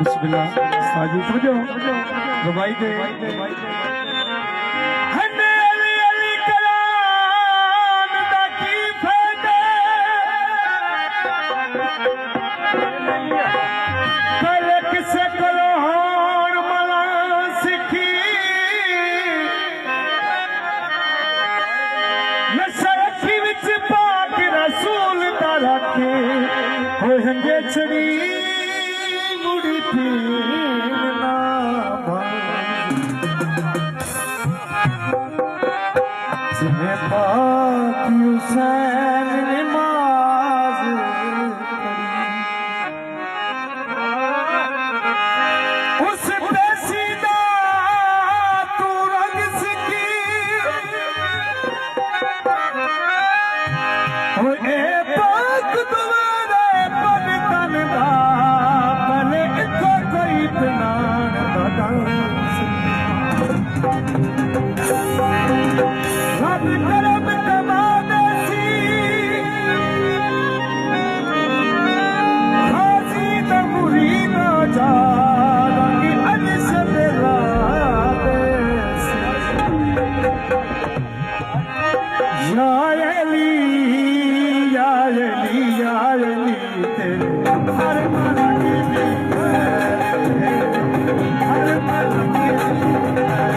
बिस्मिल्लाह साजी समझो रबाई दे हने अली अली कलाम दा की फायदा कल किसे कोलो होण मला सिखी नशा अखी विच पाक रसूल दा रखे हो हंगे छड़ी मुड़ी पीना जिन्हें पाक हुसैन नमाज उस पे सीधा तू रंग सकी ए पाक तुम्हारे पद तन दा भले इको कोई तनान बदंस रब करम कमा देसी हाजी दा मुरीद जा रंगी अनस दिला देसी या अली या अली या अली तेरे हर मन की हर मन की